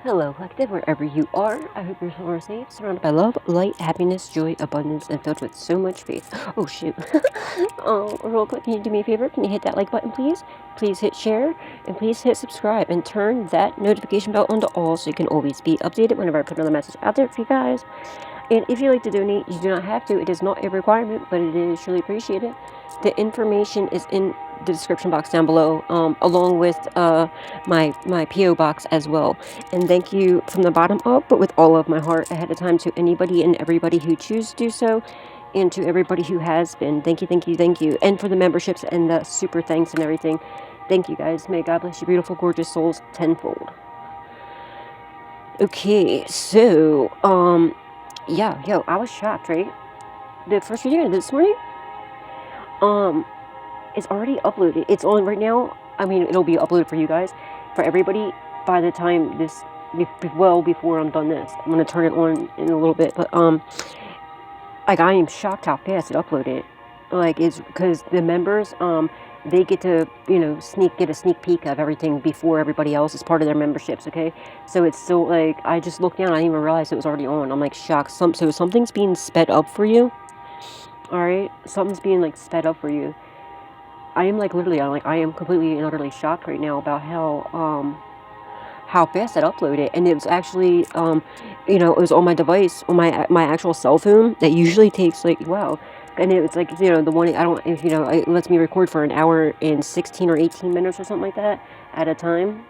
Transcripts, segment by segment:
Hello, Collective, wherever you are. I hope you're somewhere safe, surrounded by love, light, happiness, joy, abundance, and filled with so much faith. Oh, shoot. Real quick, can you do me a favor? Can you hit that like button, please? Please hit share, and please hit subscribe, and turn that notification bell on to all so you can always be updated whenever I put another message out there for you guys. And if you like to donate, you do not have to. It is not a requirement, but it is truly appreciated. The information is in the description box down below, along with my PO box as well. And thank you from the bottom up, but with all of my heart ahead of time, to anybody and everybody who chooses to do so, and to everybody who has been. Thank you, thank you, thank you. And for the memberships and the super thanks and everything. Thank you, guys. May God bless your beautiful, gorgeous souls tenfold. Okay, so yeah, yo, I was shocked, right? The first video this morning, it's already uploaded. It's on right now. I mean, it'll be uploaded for you guys, for everybody, by the time this, well, before I'm done this. I'm gonna turn it on in a little bit, but like, I am shocked how fast it uploaded. Like, it's because the members, they get to, you know, get a sneak peek of everything before everybody else. It's part of their memberships, okay? So it's still, like, I just looked down, I didn't even realize it was already on. I'm, like, shocked. So something's being sped up for you, alright? Something's being, like, sped up for you. I am, like, literally, I am completely and utterly shocked right now about how fast that uploaded. And it was actually, you know, it was on my device, on my actual cell phone, that usually takes, like, wow. And it was like, you know, the one, I don't, you know, it lets me record for an hour and 16 or 18 minutes or something like that at a time.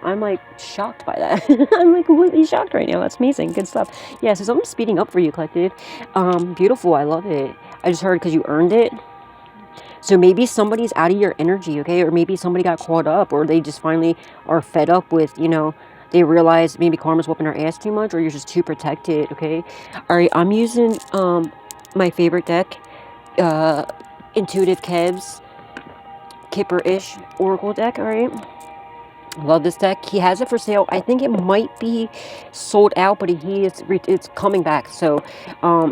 I'm, like, shocked by that. I'm, like, completely shocked right now. That's amazing. Good stuff. Yeah, so something's speeding up for you, Collective. Beautiful. I love it. I just heard because you earned it. So maybe somebody's out of your energy, okay? Or maybe somebody got caught up, or they just finally are fed up with, you know, they realize maybe karma's whooping their ass too much, or you're just too protected, okay? All right, I'm using my favorite deck, Intuitive Kev's Kipper-ish Oracle deck, all right? Love this deck. He has it for sale. I think it might be sold out, but it's coming back. So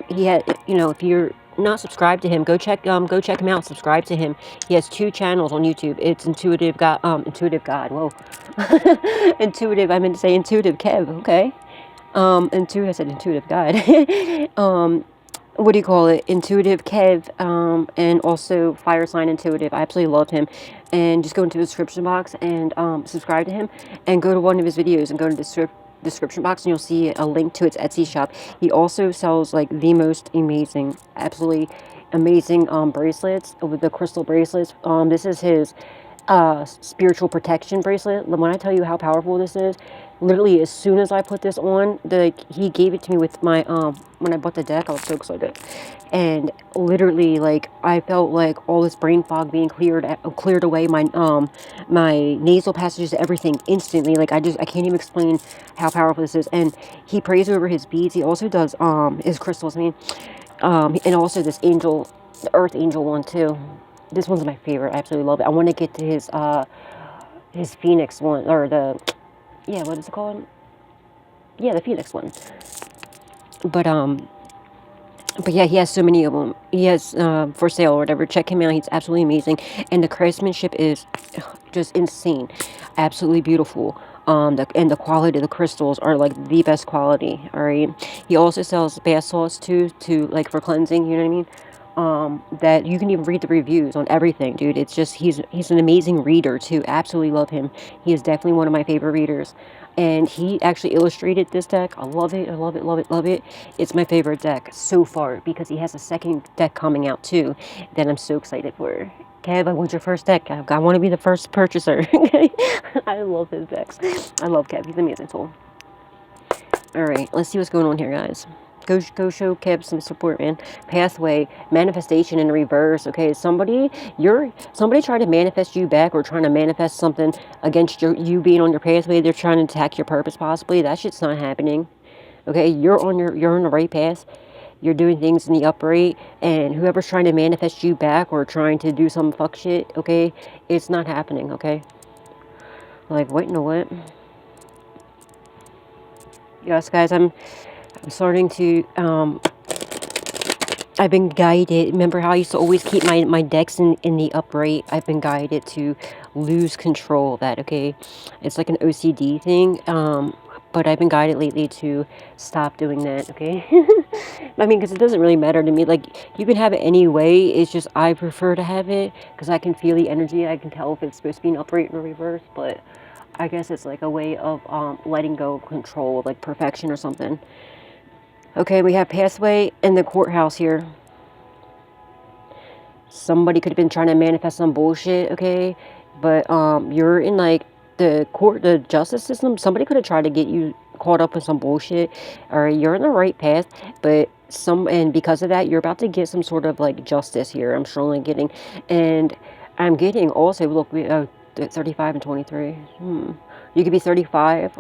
he had, you know, if you're not subscribed to him, go check him out. Subscribe to him. He has 2 channels on YouTube. It's Intuitive God. Whoa, Intuitive. I meant to say Intuitive Kev. Okay. I said Intuitive God. What do you call it? Intuitive Kev, and also Fire Sign Intuitive. I absolutely love him. And just go into the description box and subscribe to him, and go to one of his videos and go to the description box, and you'll see a link to its Etsy shop. He also sells, like, the most amazing, absolutely amazing bracelets, with the crystal bracelets. This is his spiritual protection bracelet. When I tell you how powerful this is, literally as soon as I put this on, he gave it to me with my when I bought the deck. I was so excited, and literally, like, I felt like all this brain fog being cleared away, my my nasal passages, everything instantly. Like, I can't even explain how powerful this is. And he prays over his beads. He also does his crystals, I mean, and also this angel, the earth angel one too. This one's my favorite. I absolutely love it. I want to get to his Phoenix one, or yeah, what is it called? Yeah, the Phoenix one. But yeah, he has so many of them. He has for sale or whatever. Check him out. He's absolutely amazing, and the craftsmanship is just insane. Absolutely beautiful. And the quality of the crystals are, like, the best quality. All right. He also sells bath salts too, like, for cleansing. You know what I mean? That you can even read the reviews on everything, dude. It's just, he's an amazing reader too. Absolutely love him. He is definitely one of my favorite readers, and he actually illustrated this deck. I love it. I love it, love it, love it. It's my favorite deck so far, because he has a second deck coming out too that I'm so excited for. Kev, I want your first deck. I want to be the first purchaser. I love his decks. I love Kev. He's an amazing soul. All right, let's see what's going on here, guys. Go show Kev some support, man. Pathway, manifestation in reverse, okay? Somebody tried to manifest you back, or trying to manifest something against you being on your pathway. They're trying to attack your purpose, possibly. That shit's not happening, okay? You're on the right path. You're doing things in the upright, and whoever's trying to manifest you back or trying to do some fuck shit, okay? It's not happening, okay? Like, wait, no, what? Yes, guys, I'm starting to, I've been guided. Remember how I used to always keep my decks in the upright? I've been guided to lose control of that, okay? It's like an OCD thing. But I've been guided lately to stop doing that, okay? I mean, because it doesn't really matter to me. Like, you can have it any way. It's just I prefer to have it because I can feel the energy. I can tell if it's supposed to be an upright or reverse. But I guess it's like a way of letting go of control, like perfection or something. Okay, we have pathway in the courthouse here. Somebody could have been trying to manifest some bullshit, okay? But you're in like the justice system. Somebody could have tried to get you caught up in some bullshit. Or you're in the right path, but and because of that, you're about to get some sort of like justice here. I'm strongly getting, and I'm getting also, look, 35 and 23. You could be 35.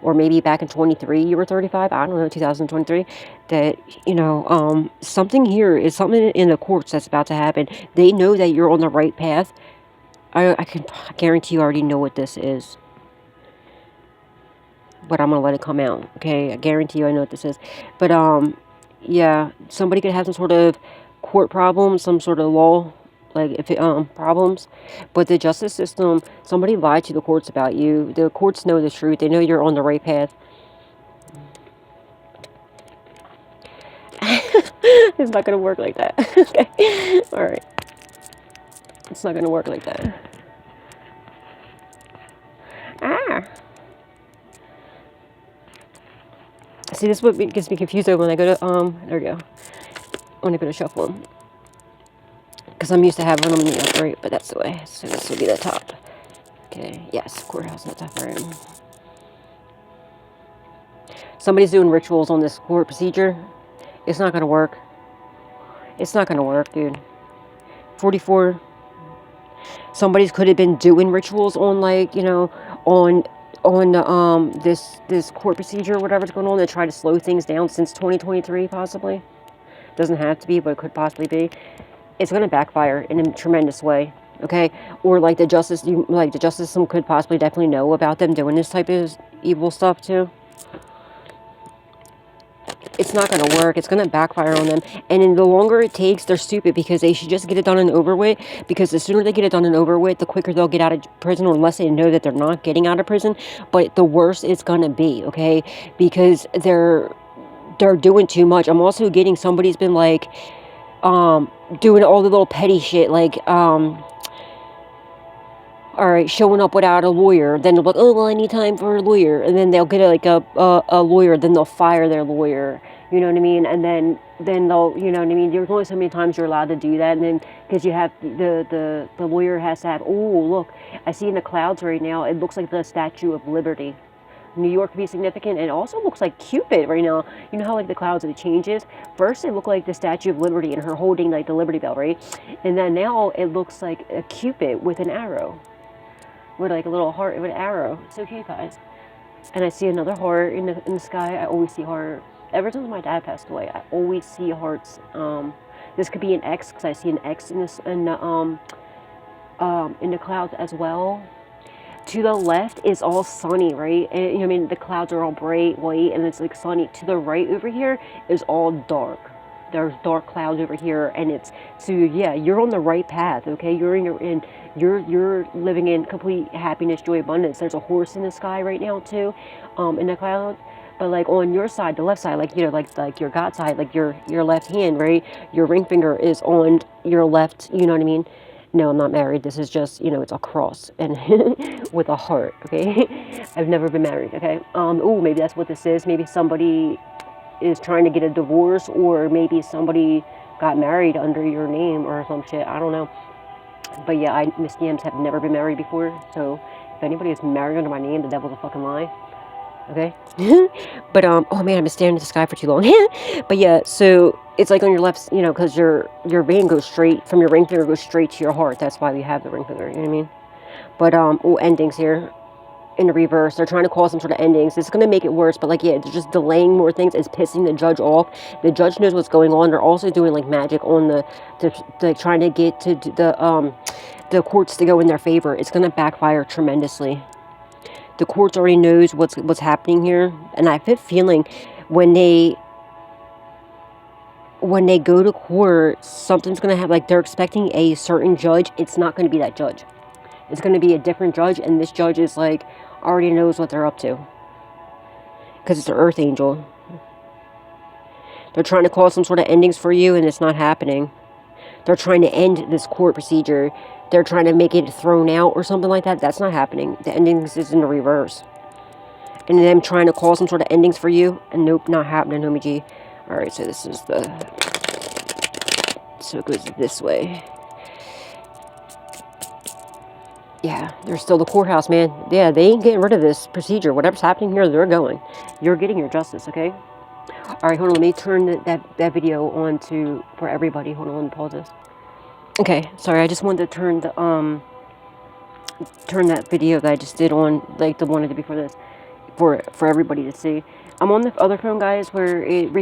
Or maybe back in 23 you were 35, I don't know, 2023, that, you know, something here is something in the courts that's about to happen. They know that you're on the right path. I can guarantee you already know what this is. But I'm going to let it come out, okay? I guarantee you I know what this is. But, yeah, somebody could have some sort of court problem, some sort of law, like if it, problems. But the justice system, somebody lied to the courts about you. The courts know the truth. They know you're on the right path. It's not gonna work like that. Okay, all right. It's not gonna work like that. See, this is what gets me confused when I go to there we go. When I go to shuffle them. Because I'm used to having them in the upright, but that's the way. So this will be the top. Okay, yes, courthouse in the top right. Somebody's doing rituals on this court procedure. It's not going to work. It's not going to work, dude. 44. Somebody's could have been doing rituals on, like, you know, on this court procedure or whatever's going on to try to slow things down since 2023, possibly. Doesn't have to be, but it could possibly be. It's going to backfire in a tremendous way, okay? Or like the justice system could possibly definitely know about them doing this type of evil stuff too. It's not going to work. It's going to backfire on them. And then the longer it takes, they're stupid because they should just get it done and over with. Because the sooner they get it done and over with, the quicker they'll get out of prison, unless they know that they're not getting out of prison. But the worse it's going to be, okay? Because they're doing too much. I'm also getting somebody's been like doing all the little petty shit, like all right, showing up without a lawyer. Then they're like, oh, well, I need time for a lawyer. And then they'll get like a lawyer. Then they'll fire their lawyer. You know what I mean? And then they'll, you know what I mean? There's only so many times you're allowed to do that. And then, because you have, the lawyer has to have, oh, look, I see in the clouds right now, it looks like the Statue of Liberty. New York could be significant. And it also looks like Cupid right now. You know how, like, the clouds, it changes? First, it looked like the Statue of Liberty and her holding, like, the Liberty Bell, right? And then now it looks like a Cupid with an arrow. With like a little heart with an arrow. So cute, guys. And I see another heart in the sky. I always see heart. Ever since my dad passed away, I always see hearts. This could be an X, because I see an X in the clouds as well. To the left is all sunny, right? And, you know, I mean, the clouds are all bright white and it's like sunny. To the right over here is all dark. There's dark clouds over here, and it's, so yeah, you're on the right path, okay? You're living in complete happiness, joy, abundance. There's a horse in the sky right now too, in the cloud. But like on your side, the left side, like, you know, like your God side, like your left hand, right? Your ring finger is on your left, you know what I mean? No, I'm not married. This is just, you know, it's a cross and with a heart, okay? I've never been married, okay? Oh, maybe that's what this is. Maybe somebody is trying to get a divorce, or maybe somebody got married under your name or some shit. I don't know. But yeah, Misty Ems have never been married before. So if anybody is married under my name, the devil's a fucking lie. Okay? But, oh man, I've been staring at the sky for too long. But yeah, so it's like on your left, you know, because your vein goes straight, from your ring finger goes straight to your heart. That's why we have the ring finger, you know what I mean? But, oh, endings here. In the reverse, they're trying to cause some sort of endings. It's going to make it worse, but like, yeah, they're just delaying more things. It's pissing the judge off. The judge knows what's going on. They're also doing like magic on the trying to get to the courts to go in their favor. It's going to backfire tremendously. The courts already knows what's happening here, and I have a feeling when when they go to court, something's going to have, like, they're expecting a certain judge. It's not going to be that judge. It's going to be a different judge, and this judge is, like, already knows what they're up to. Because it's an earth angel. They're trying to call some sort of endings for you, and it's not happening. They're trying to end this court procedure. They're trying to make it thrown out or something like that. That's not happening. The endings is in the reverse. And them trying to call some sort of endings for you, and nope, not happening, homie G. Alright, so this is the... So it goes this way. Yeah, they're still the courthouse, man. Yeah, they ain't getting rid of this procedure. Whatever's happening here, they're going. You're getting your justice, okay? Alright, hold on. Let me turn that video on for everybody. Hold on, let me pause this. Okay, sorry. I just wanted to turn that video that I just did on, like the one I did before this, for everybody to see. I'm on the other phone, guys, where it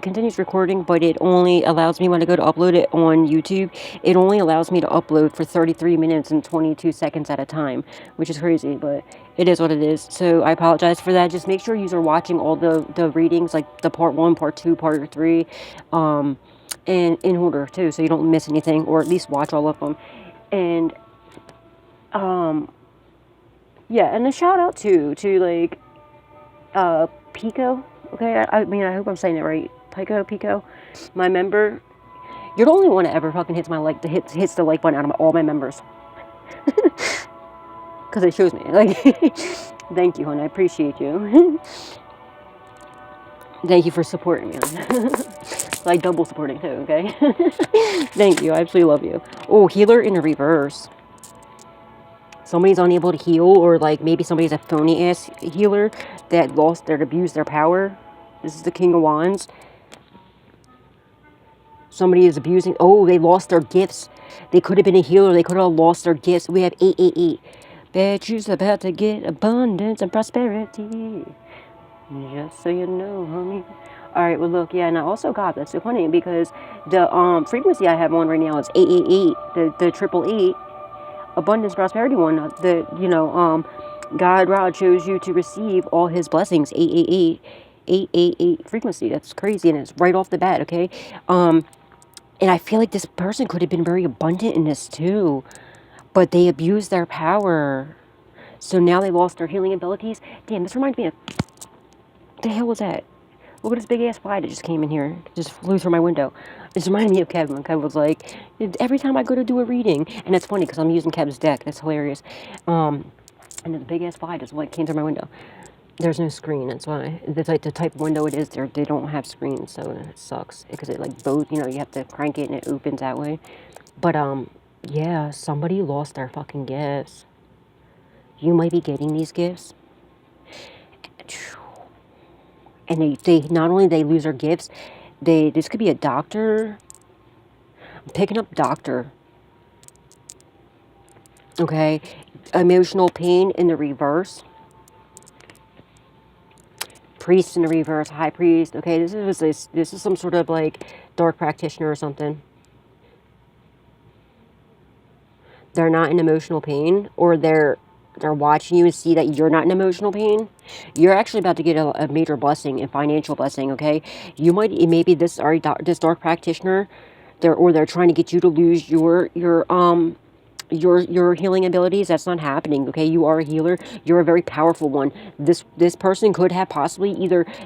continues recording, but it only allows me, when I go to upload it on YouTube, it only allows me to upload for 33 minutes and 22 seconds at a time, which is crazy, but it is what it is. So I apologize for that. Just make sure you are watching all the readings, like the part 1, part 2, part 3, and in order too, so you don't miss anything, or at least watch all of them. And yeah, and a shout out to like Pico, okay, I mean, I hope I'm saying it right. Pico, my member. You're the only one that ever fucking hits the like button out of all my members. Because it shows me, like, thank you, hon, I appreciate you. Thank you for supporting me. Like, double supporting too, okay? Thank you, I absolutely love you. Oh, healer in the reverse. Somebody's unable to heal, or like maybe somebody's a phony ass healer that abused their power. This is the King of Wands. Somebody is abusing. Oh, they lost their gifts. They could have been a healer. They could have lost their gifts. We have 888. Bet you's about to get abundance and prosperity. Just so you know, homie. Alright, well look, yeah, and I also got, that's so funny, because the frequency I have on right now is 888, the 888. Abundance prosperity one, God Rod chose you to receive all his blessings. 888 frequency. That's crazy, and it's right off the bat, okay? And I feel like this person could have been very abundant in this too, but they abused their power, so now they lost their healing abilities. Damn, this reminds me of, what the hell was that? Look at this big ass fly that just came in here. Just flew through my window. This reminded me of Kevin. Kevin was like, every time I go to do a reading, and it's funny because I'm using Kev's deck. That's hilarious. And the big ass fly just like came through my window. There's no screen. That's why. It's like the type of window it is. They don't have screens, so it sucks because it like both. You have to crank it and it opens that way. But yeah, somebody lost their fucking gifts. You might be getting these gifts. And they not only they lose their gifts, this could be a doctor. I'm picking up doctor. Okay, emotional pain in the reverse. Priest in the reverse, high priest. Okay, this is some sort of like dark practitioner or something. They're not in emotional pain, or they're watching you and see that you're not in emotional pain. You're actually about to get a major blessing, a financial blessing, okay? Maybe this dark practitioner, they're trying to get you to lose your healing abilities. That's not happening, okay? You are a healer. You're a very powerful one. This person could have possibly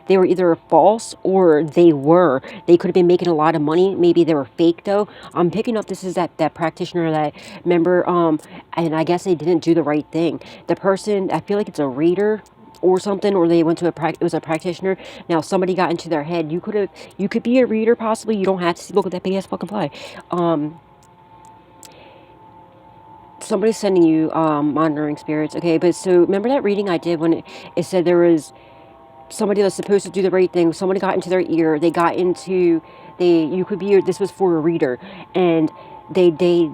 they were either false, or they could have been making a lot of money. Maybe they were fake though. I'm picking up this is that practitioner, that member, and I guess they didn't do the right thing. The person, I feel like it's a reader or something, or they went to it was a practitioner. Now somebody got into their head. You could be a reader possibly. You don't have to look at that big ass fucking fly. Somebody's sending you monitoring spirits, okay? But so remember that reading I did when it said there was somebody that's supposed to do the right thing. Somebody got into their ear. This was for a reader, and they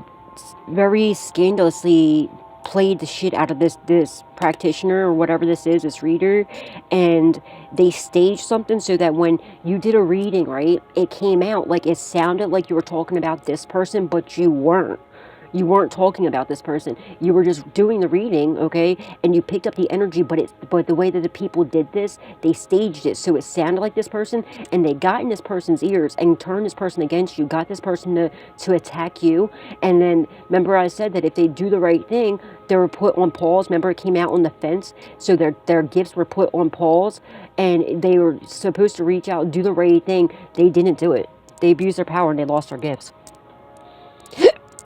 very scandalously played the shit out of this practitioner or whatever this reader, and they staged something so that when you did a reading, right, it came out like it sounded like you were talking about this person, but you weren't. You weren't talking about this person. You were just doing the reading, okay? And you picked up the energy, but the way that the people did this, they staged it so it sounded like this person, and they got in this person's ears and turned this person against you, got this person to attack you. And then, remember I said that if they do the right thing, they were put on pause. Remember, it came out on the fence, so their gifts were put on pause, and they were supposed to reach out and do the right thing. They didn't do it. They abused their power and they lost their gifts.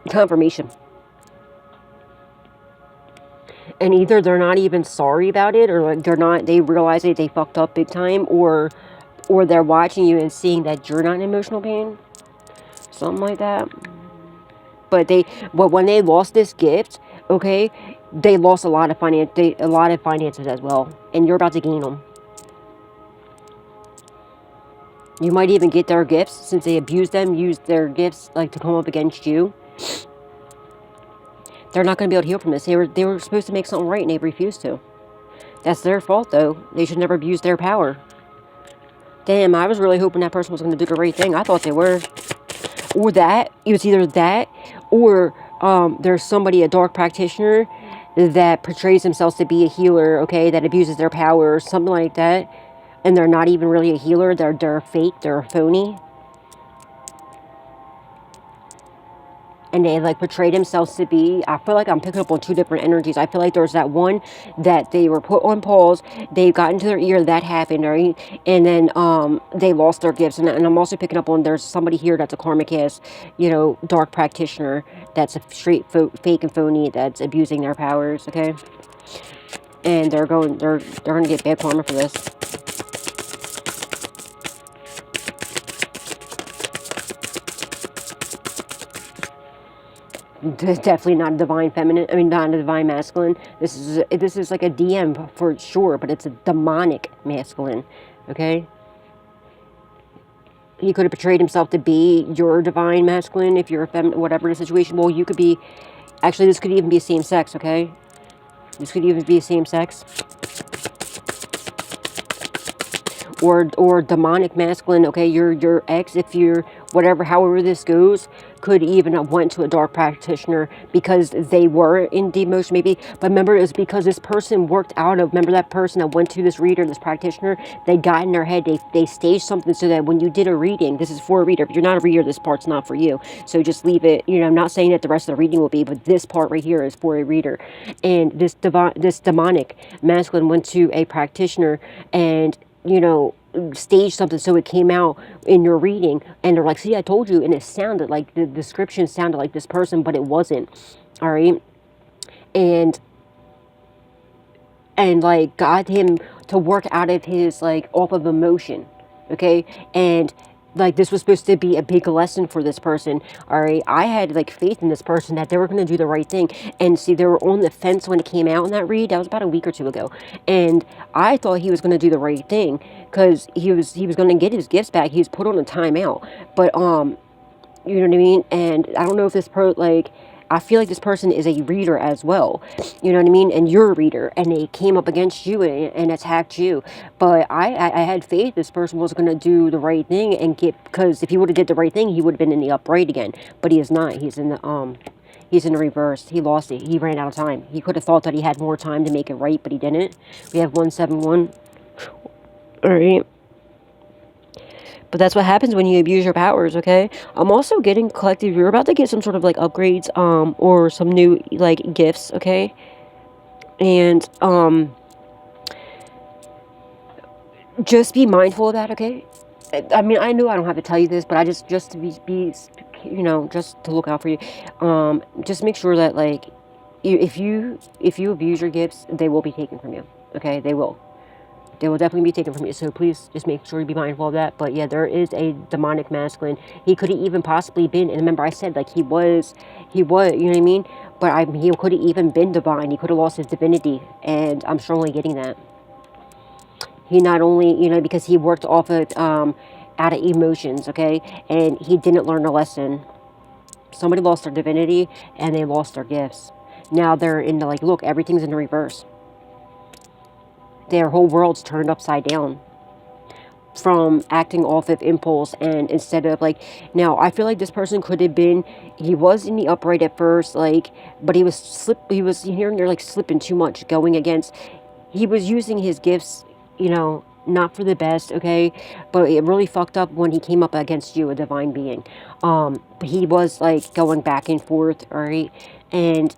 Confirmation. And either they're not even sorry about it, or like they realize that they fucked up big time, or they're watching you and seeing that you're not in emotional pain. Something like that. But when they lost this gift, okay, they lost a lot of finances as well, and you're about to gain them. You might even get their gifts, since they abused them, used their gifts like to come up against you. They're not going to be able to heal from this. They were supposed to make something right, and they refused to. That's their fault, though. They should never abuse their power. Damn, I was really hoping that person was going to do the right thing. I thought they were. Or that. It was either that, or there's somebody, a dark practitioner, that portrays themselves to be a healer, okay, that abuses their power, or something like that. And they're not even really a healer. They're fake. They're phony. And they like portray themselves to be, I feel like I'm picking up on two different energies. I feel like there's that one that they were put on pause, they got into their ear, that happened, right? And then they lost their gifts. And I'm also picking up on, there's somebody here that's a karmic ass, you know, dark practitioner, that's a straight fake and phony, that's abusing their powers, okay? And they're going to get bad karma for this. Definitely not a divine feminine. I mean, not a divine masculine. This is like a DM for sure, but it's a demonic masculine. Okay. He could have portrayed himself to be your divine masculine if you're a feminine, whatever the situation. Well, you could be. Actually, this could even be same sex. Okay. This could even be same sex. Or demonic masculine, okay, your ex, if you're, whatever, however this goes, could even have went to a dark practitioner because they were in deep emotion, maybe. But remember, it was because this person worked out of, remember that person that went to this reader, this practitioner, they got in their head, they staged something so that when you did a reading, this is for a reader. If you're not a reader, this part's not for you. So just leave it, you know, I'm not saying that the rest of the reading will be, but this part right here is for a reader. And this demonic masculine went to a practitioner and, you know, stage something so it came out in your reading, and they're like, see, I told you, and it sounded like, the description sounded like this person, but it wasn't. All right. And like got him to work out of his, like, off of emotion, okay? And like this was supposed to be a big lesson for this person. All right, I had like faith in this person that they were going to do the right thing. And see, they were on the fence when it came out in that read. That was about a week or two ago, and I thought he was going to do the right thing because he was going to get his gifts back. He was put on a timeout, but you know what I mean. And I don't know if this I feel like this person is a reader as well, you know what I mean? And you're a reader, and they came up against you and attacked you. But I had faith this person was going to do the right thing and because if he would have did the right thing, he would have been in the upright again. But he is not. He's in the reverse. He lost it. He ran out of time. He could have thought that he had more time to make it right, but he didn't. We have 171. All right. But that's what happens when you abuse your powers, okay? I'm also getting collective. You're about to get some sort of, like, upgrades, or some new, like, gifts, okay? And, just be mindful of that, okay? I mean, I know I don't have to tell you this, but I just to be, you know, just to look out for you. Just make sure that, like, if you abuse your gifts, they will be taken from you, okay? They will. They will definitely be taken from you. So please just make sure you be mindful of that. But yeah, there is a demonic masculine. He could have even possibly been, and remember I said, like, he was, you know what I mean? But he could have even been divine. He could have lost his divinity. And I'm strongly getting that. He not only, you know, because he worked off of, out of emotions, okay? And he didn't learn a lesson. Somebody lost their divinity and they lost their gifts. Now they're in the, like, look, everything's in the reverse. Their whole world's turned upside down. from acting off of impulse, and instead of like, now I feel like this person could have been, he was in the upright at first, like, but he was here and there, like slipping too much, going against, he was using his gifts, you know, not for the best, okay, but it really fucked up when he came up against you, a divine being. But he was like going back and forth, all right, and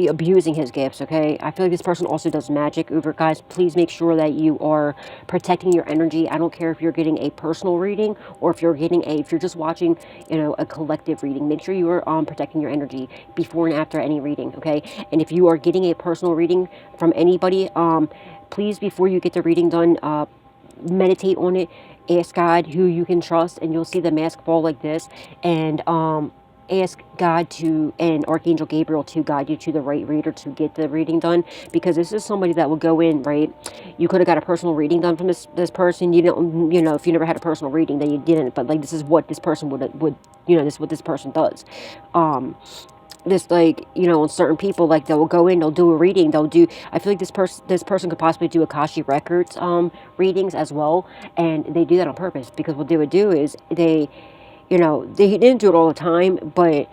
abusing his gifts, okay? I feel like this person also does magic. Uber guys, please make sure that you are protecting your energy. I don't care if you're getting a personal reading or if you're getting if you're just watching, you know, a collective reading. Make sure you are protecting your energy before and after any reading, okay? And if you are getting a personal reading from anybody, please, before you get the reading done, meditate on it. Ask God who you can trust, and you'll see the mask fall like this. And ask God to, and Archangel Gabriel, to guide you to the right reader to get the reading done, because this is somebody that will go in, right? You could have got a personal reading done from this person. You don't, you know, if you never had a personal reading, then you didn't. But like, this is what this person would, you know, this is what this person does. This, like, you know, on certain people, like, they'll go in, they'll do a reading, they'll do, I feel like this person could possibly do Akashic Records readings as well, and they do that on purpose, because what they would do is they, you know, they didn't do it all the time, but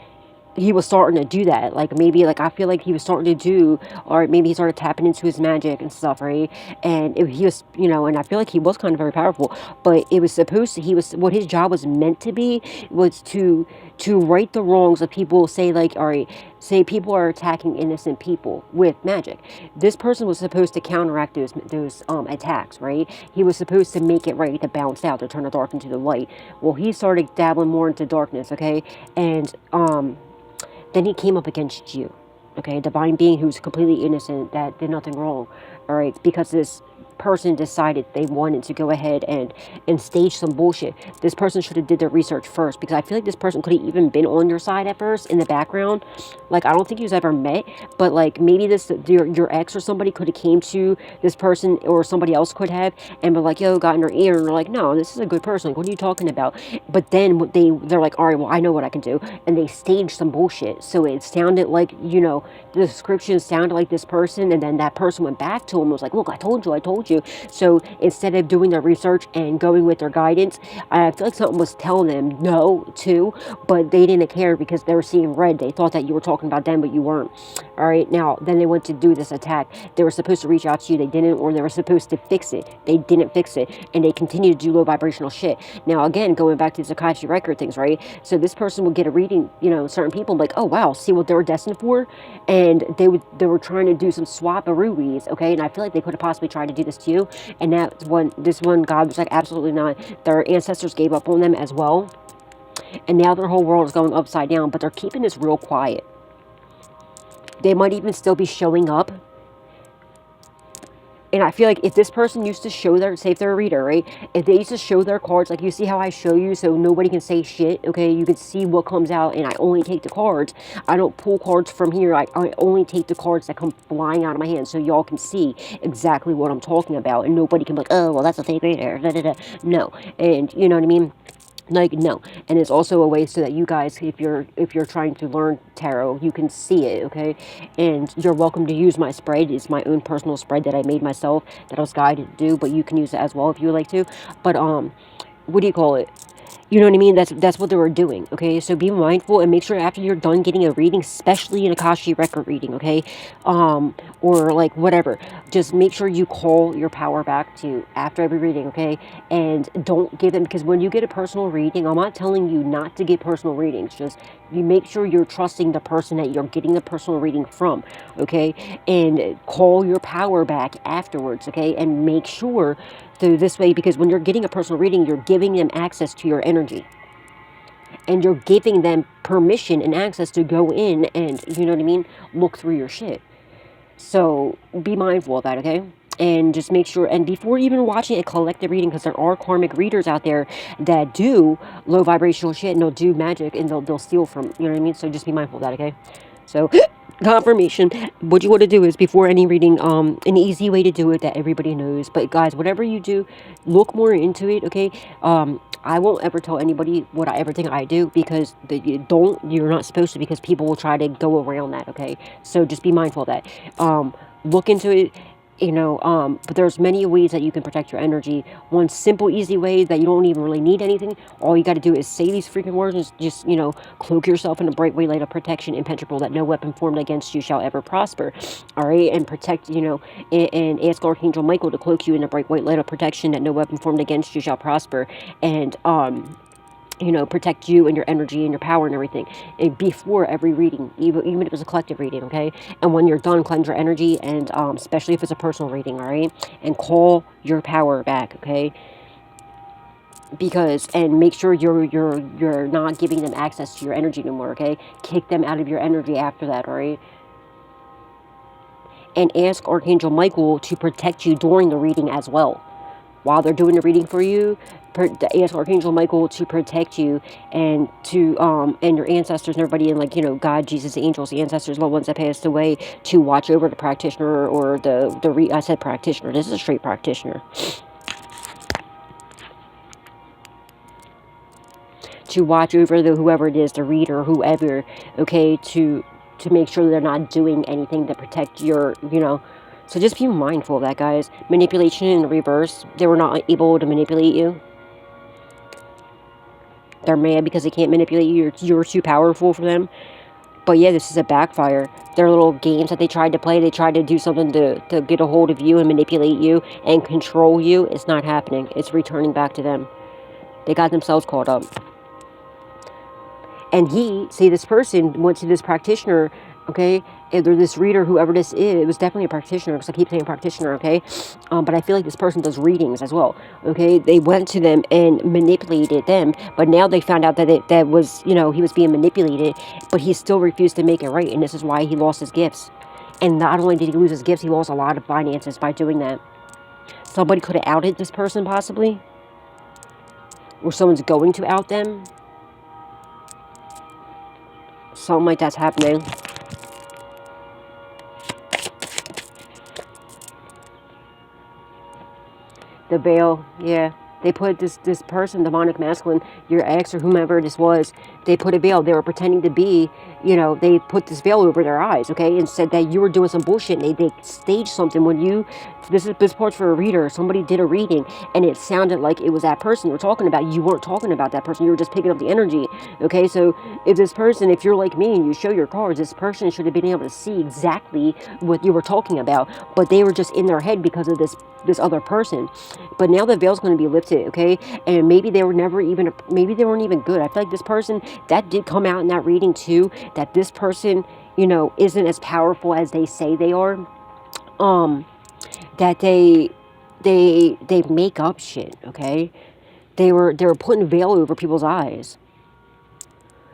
he was starting to do that. Like, maybe, like, I feel like he was starting to do, or maybe he started tapping into his magic and stuff, right? And he was, you know, and I feel like he was kind of very powerful, but it was supposed to, he was, what his job was meant to be was to right the wrongs of people, say, like, all right, say people are attacking innocent people with magic. This person was supposed to counteract those attacks, right? He was supposed to make it right, to bounce out, to turn the dark into the light. Well, he started dabbling more into darkness, okay? And then he came up against you, okay? A divine being who's completely innocent, that did nothing wrong, all right? Because this person decided they wanted to go ahead and stage some bullshit. This person should have did their research first, because I feel like this person could have even been on your side at first in the background. Like, I don't think you was ever met, but like, maybe this your ex or somebody could have came to this person, or somebody else could have, and be like, yo, got in her ear, and they're like, no, this is a good person, like, what are you talking about? But then they're like, all right, well, I know what I can do, and they staged some bullshit, so it sounded like, you know, the description sounded like this person, and then that person went back to him and was like, look, I told you. So instead of doing their research and going with their guidance, I feel like something was telling them no too, but they didn't care, because they were seeing red. They thought that you were talking about them, but you weren't. All right, now then they went to do this attack. They were supposed to reach out to you, they didn't, or they were supposed to fix it, they didn't fix it, and they continued to do low vibrational shit. Now again, going back to the Akashic record things, right? So this person would get a reading, you know, certain people like, oh wow, see what they were destined for, and they were trying to do some swap-a-rooies, okay? And I feel like they could have possibly tried to do this to you, and that's when this one God was like, absolutely not. Their ancestors gave up on them as well, and now their whole world is going upside down, but they're keeping this real quiet. They might even still be showing up. And I feel like if this person used to show their, say if they're a reader, right? If they used to show their cards, like you see how I show you so nobody can say shit, okay? You can see what comes out, and I only take the cards. I don't pull cards from here. I only take the cards that come flying out of my hand, so y'all can see exactly what I'm talking about, and nobody can be like, oh, well, that's a fake reader, da, da, da. No. And you know what I mean? Like, no. And it's also a way so that you guys, if you're trying to learn tarot, you can see it, okay? And you're welcome to use my spread. It's my own personal spread that I made myself, that I was guided to do, but you can use it as well if you would like to. But what do you call it? You know what I mean? That's what they were doing, okay? So be mindful, and make sure after you're done getting a reading, especially an Akashic record reading, okay? Or like whatever, just make sure you call your power back to after every reading, okay? And don't give them, because when you get a personal reading, I'm not telling you not to get personal readings, just you make sure you're trusting the person that you're getting the personal reading from, okay? And call your power back afterwards, okay? And make sure through this way, because when you're getting a personal reading, you're giving them access to your energy, and you're giving them permission and access to go in and, you know what I mean, look through your shit. So be mindful of that, okay? And just make sure, and before even watching a collective reading, because there are karmic readers out there that do low vibrational shit, and they'll do magic, and they'll steal from, you know what I mean? So just be mindful of that, okay? So confirmation, what you want to do is, before any reading, an easy way to do it that everybody knows, but guys, whatever you do, look more into it, okay? I won't ever tell anybody what I ever think I do, because you're not supposed to, because people will try to go around that, okay? So just be mindful of that. Look into it. You know, but there's many ways that you can protect your energy. One simple, easy way that you don't even really need anything. All you got to do is say these freaking words and just, you know, cloak yourself in a bright white light of protection, impenetrable, that no weapon formed against you shall ever prosper. All right, and protect, you know, and ask Archangel Michael to cloak you in a bright white light of protection, that no weapon formed against you shall prosper. And, you know, protect you and your energy and your power and everything, and before every reading, even if it's a collective reading, okay? And when you're done, cleanse your energy, and especially if it's a personal reading, all right? And call your power back, okay? Because, and make sure you're not giving them access to your energy anymore, okay? Kick them out of your energy after that, all right? And ask Archangel Michael to protect you during the reading as well. While they're doing the reading for you, ask Archangel Michael to protect you, and to and your ancestors and everybody, and, like, you know, God, Jesus, the angels, the ancestors, loved ones that passed away, to watch over the practitioner, or I said practitioner. This is a straight practitioner. To watch over whoever it is, the reader, whoever, okay, to make sure they're not doing anything to protect your, you know. So just be mindful of that, guys. Manipulation in the reverse. They were not able to manipulate you. They're mad because they can't manipulate you. You're too powerful for them. But yeah, this is a backfire. Their little games that they tried to play, they tried to do something to get a hold of you and manipulate you and control you. It's not happening. It's returning back to them. They got themselves caught up. And this person went to this practitioner, okay, or this reader, whoever this is. It was definitely a practitioner, because I keep saying practitioner, okay? But I feel like this person does readings as well, okay? They went to them and manipulated them, but now they found out that that was, you know, he was being manipulated, but he still refused to make it right, and this is why he lost his gifts. And not only did he lose his gifts, he lost a lot of finances by doing that. Somebody could have outed this person, possibly, or someone's going to out them. Something like that's happening. The veil, yeah. They put this person, demonic masculine, your ex or whomever this was, they put a veil. They were pretending to be, you know, they put this veil over their eyes, okay, and said that you were doing some bullshit. And they staged something when you, this part's for a reader. Somebody did a reading, and it sounded like it was that person you were talking about. You weren't talking about that person. You were just picking up the energy, okay? So if this person, if you're like me and you show your cards, this person should have been able to see exactly what you were talking about, but they were just in their head because of this other person. But now the veil's going to be lifted, okay? And maybe they were never even, maybe they weren't even good. I feel like this person, that did come out in that reading too, that this person, you know, isn't as powerful as they say they are. That they make up shit, okay? They were putting veil over people's eyes.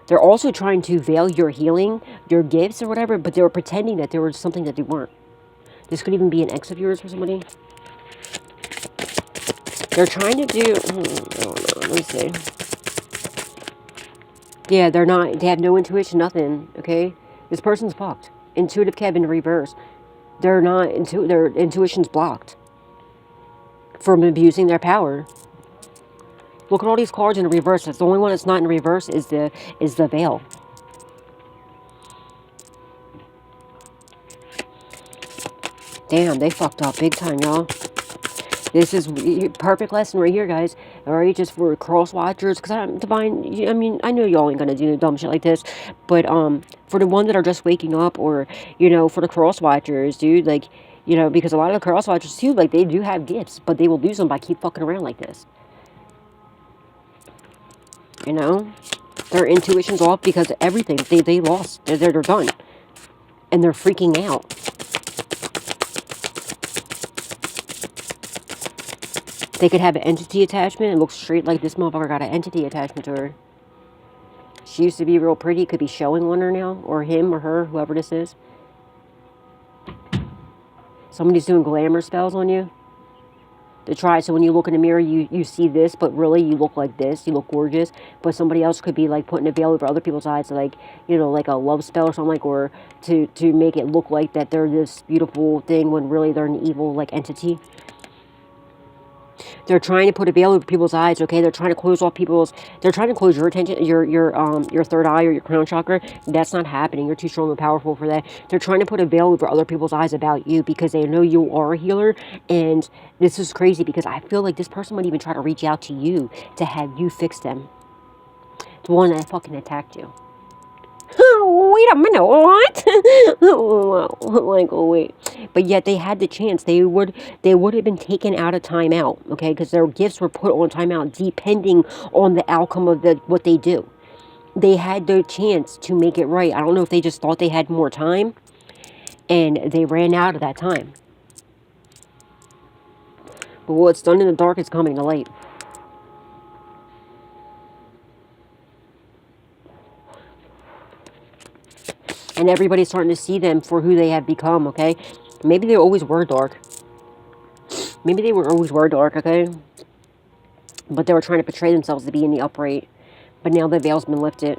They're also trying to veil your healing, your gifts or whatever, but they were pretending that there was something that they weren't. This could even be an ex of yours for somebody. They're trying to do, I don't know, let me see. Yeah, they're not, they have no intuition, nothing, okay? This person's fucked. Intuitive Kev in reverse. They're not, their intuition's blocked from abusing their power. Look at all these cards in the reverse. That's the only one that's not in reverse is the veil. Damn, they fucked up big time, y'all. This is perfect lesson right here, guys. Alright, just for cross watchers, because I'm divine. I mean, I know y'all ain't gonna do dumb shit like this, but for the ones that are just waking up, or, you know, for the cross watchers, dude, like, you know, because a lot of the cross watchers too, like, they do have gifts, but they will lose them by keep fucking around like this. You know, their intuition's off because of everything they lost. They're done, and they're freaking out. They could have an entity attachment. It looks straight like this motherfucker got an entity attachment to her. She used to be real pretty. Could be showing on her now. Or him or her, whoever this is. Somebody's doing glamour spells on you. To try, so when you look in the mirror, you see this, but really you look like this. You look gorgeous. But somebody else could be like putting a veil over other people's eyes, like, you know, like a love spell or something, like, or to make it look like that they're this beautiful thing when really they're an evil, like, entity. They're trying to put a veil over people's eyes, okay? They're trying to close off people's... They're trying to close your attention, your third eye or your crown chakra. That's not happening. You're too strong and powerful for that. They're trying to put a veil over other people's eyes about you because they know you are a healer. And this is crazy because I feel like this person might even try to reach out to you to have you fix them. The one that fucking attacked you. Wait a minute, what? Like, oh wait. But yet they had the chance. They would have been taken out of timeout, okay? Because their gifts were put on timeout depending on the outcome of what they do. They had their chance to make it right. I don't know if they just thought they had more time and they ran out of that time. But what's done in the dark is coming to light. And everybody's starting to see them for who they have become, okay? Maybe they always were dark. Maybe they always were dark, okay? But they were trying to portray themselves to be in the upright. But now the veil's been lifted.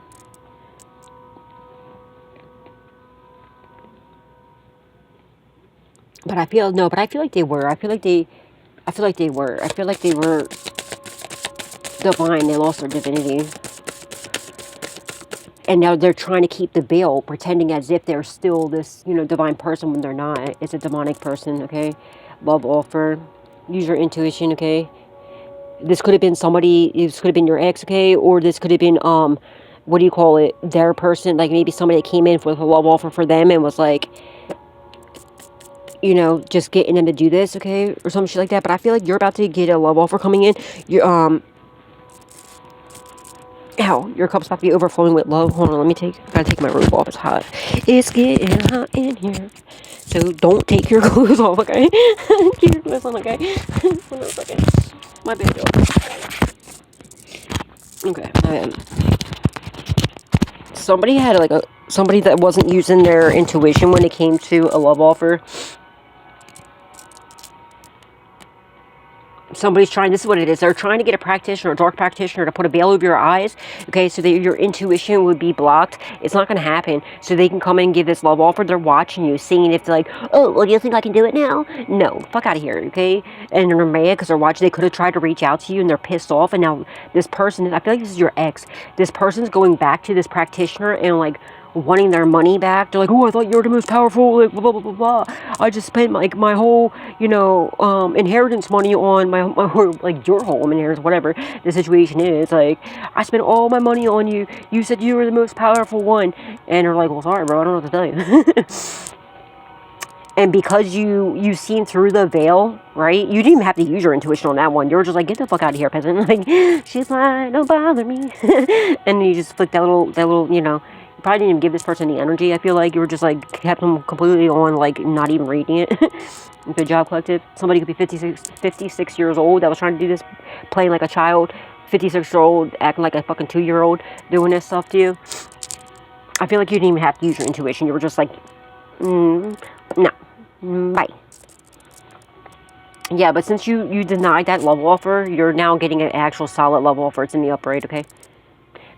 But I feel like they were. I feel like they were divine. They lost their divinity. And now they're trying to keep the veil, pretending as if they're still this, divine person when they're not. It's a demonic person, okay? Love offer. Use your intuition, okay? This could have been somebody, this could have been your ex, okay? Or this could have been, what do you call it? Their person, like maybe somebody that came in with a love offer for them and was like, just getting them to do this, okay? Or some shit like that. But I feel like you're about to get a love offer coming in. Your cup's about to be overflowing with love. Hold on, gotta take my roof off. It's hot. It's getting hot in here. So don't take your clothes off, okay? Keep your clothes on, okay? Hold on a second. My bad, y'all. Okay, somebody had somebody that wasn't using their intuition when it came to a love offer. Somebody's trying, this is what it is, they're trying to get a practitioner, a dark practitioner, to put a veil over your eyes, okay, so that your intuition would be blocked. It's not going to happen, so they can come in and give this love offer. They're watching you, seeing if they're like, oh, well, do you think I can do it now? No, fuck out of here, okay? And they're mad because they're watching. They could have tried to reach out to you, and they're pissed off, and now this person, I feel like this is your ex, this person's going back to this practitioner and, like, wanting their money back. They're like, oh, I thought you were the most powerful, like, blah, blah, blah, blah. I just spent, like, my whole, inheritance money on my like, your whole inheritance, whatever the situation is. Like, I spent all my money on you. You said you were the most powerful one. And they're like, well, sorry, bro, I don't know what to tell you. And because you seen through the veil, right? You didn't even have to use your intuition on that one. You were just like, get the fuck out of here, peasant. Like, she's like, don't bother me. And you just flicked that little, you probably didn't even give this person the energy. I feel like you were just like kept them completely on, like not even reading it. Good job, collective. Somebody could be 56 years old that was trying to do this, playing like a child. 56-year-old acting like a fucking 2-year-old doing this stuff to you. I feel like you didn't even have to use your intuition. You were just like, no, bye. Yeah, but since you denied that love offer, you're now getting an actual solid love offer. It's in the upright, okay?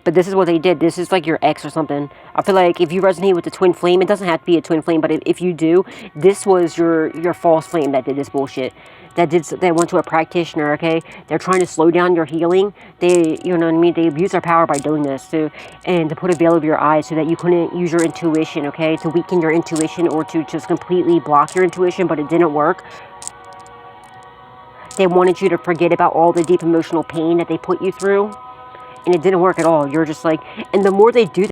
But this is what they did. This is like your ex or something. I feel like if you resonate with the twin flame, it doesn't have to be a twin flame, but if you do, this was your false flame that did this bullshit. That went to a practitioner, okay? They're trying to slow down your healing. They, you know what I mean? They abuse their power by doing this too. And to put a veil over your eyes so that you couldn't use your intuition, okay? To weaken your intuition or to just completely block your intuition, but it didn't work. They wanted you to forget about all the deep emotional pain that they put you through. And it didn't work at all. You're just like, and the more they do